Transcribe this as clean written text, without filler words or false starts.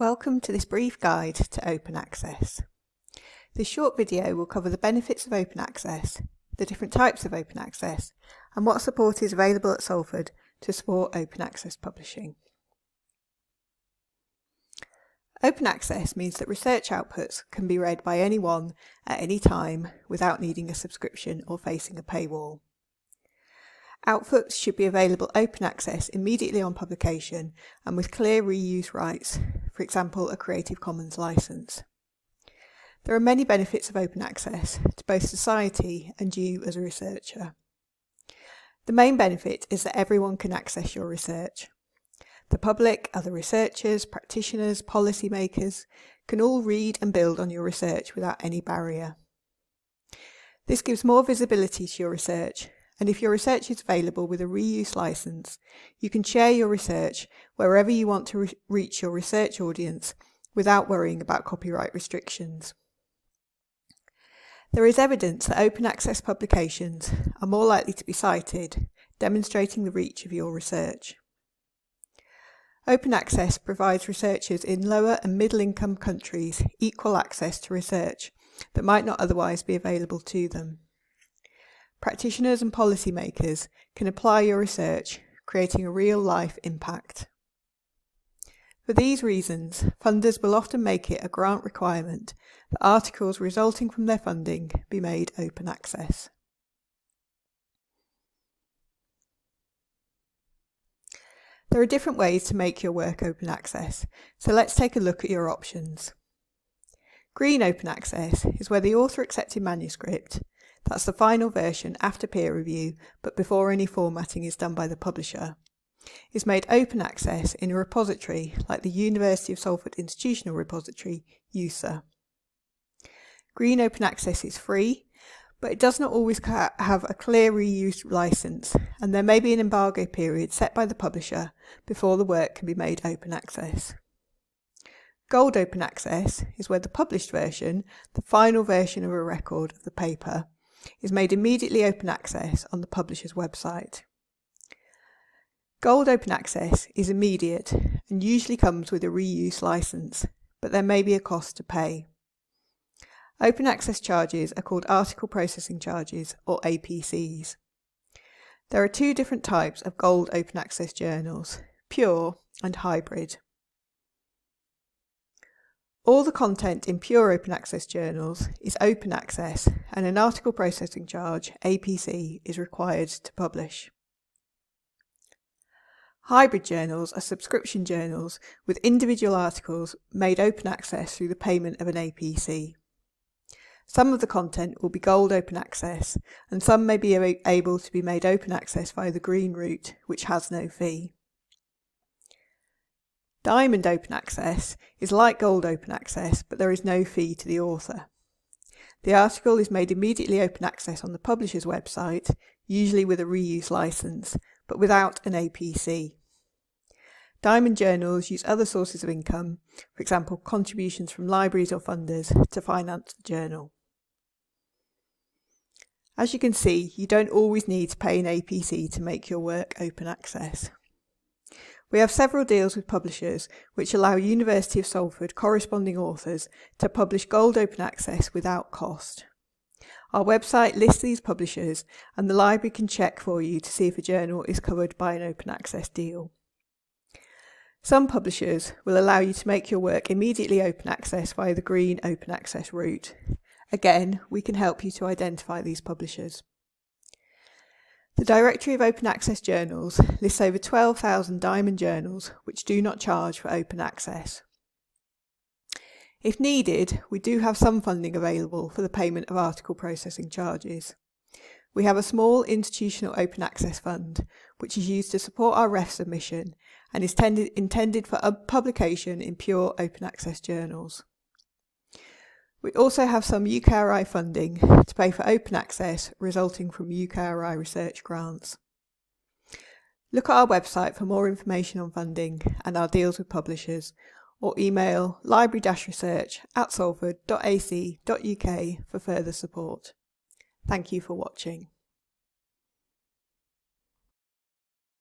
Welcome to this brief guide to open access. This short video will cover the benefits of open access, the different types of open access, and what support is available at Salford to support open access publishing. Open access means that research outputs can be read by anyone at any time without needing a subscription or facing a paywall. Outputs should be available open access immediately on publication and with clear reuse rights, for example a Creative Commons license. There are many benefits of open access to both society and you as a researcher. The main benefit is that everyone can access your research. The public, other researchers, practitioners, policymakers can all read and build on your research without any barrier. This gives more visibility to your research, and if your research is available with a reuse license, you can share your research wherever you want to reach your research audience without worrying about copyright restrictions. There is evidence that open access publications are more likely to be cited, demonstrating the reach of your research. Open access provides researchers in lower and middle income countries equal access to research that might not otherwise be available to them. Practitioners and policymakers can apply your research, creating a real-life impact. For these reasons, funders will often make it a grant requirement that articles resulting from their funding be made open access. There are different ways to make your work open access, so let's take a look at your options. Green open access is where the author accepted manuscript, that's the final version after peer review but before any formatting is done by the publisher, is made open access in a repository like the University of Salford Institutional Repository, USA. Green open access is free, but it does not always have a clear reuse license, and there may be an embargo period set by the publisher before the work can be made open access. Gold open access is where the published version, the final version of a record of the paper, is made immediately open access on the publisher's website. Gold open access is immediate and usually comes with a reuse license, but there may be a cost to pay. Open access charges are called article processing charges, or APCs. There are two different types of gold open access journals, pure and hybrid. All the content in pure open access journals is open access, and an article processing charge, APC, is required to publish. Hybrid journals are subscription journals with individual articles made open access through the payment of an APC. Some of the content will be gold open access, and some may be able to be made open access via the green route, which has no fee. Diamond open access is like gold open access, but there is no fee to the author. The article is made immediately open access on the publisher's website, usually with a reuse license, but without an APC. Diamond journals use other sources of income, for example contributions from libraries or funders, to finance the journal. As you can see, you don't always need to pay an APC to make your work open access. We have several deals with publishers which allow University of Salford corresponding authors to publish gold open access without cost. Our website lists these publishers, and the library can check for you to see if a journal is covered by an open access deal. Some publishers will allow you to make your work immediately open access via the green open access route. Again, we can help you to identify these publishers. The Directory of Open Access Journals lists over 12,000 Diamond journals which do not charge for open access. If needed, we do have some funding available for the payment of article processing charges. We have a small institutional open access fund which is used to support our REF submission and is intended for publication in pure open access journals. We also have some UKRI funding to pay for open access resulting from UKRI research grants. Look at our website for more information on funding and our deals with publishers, or email library-research@salford.ac.uk for further support. Thank you for watching.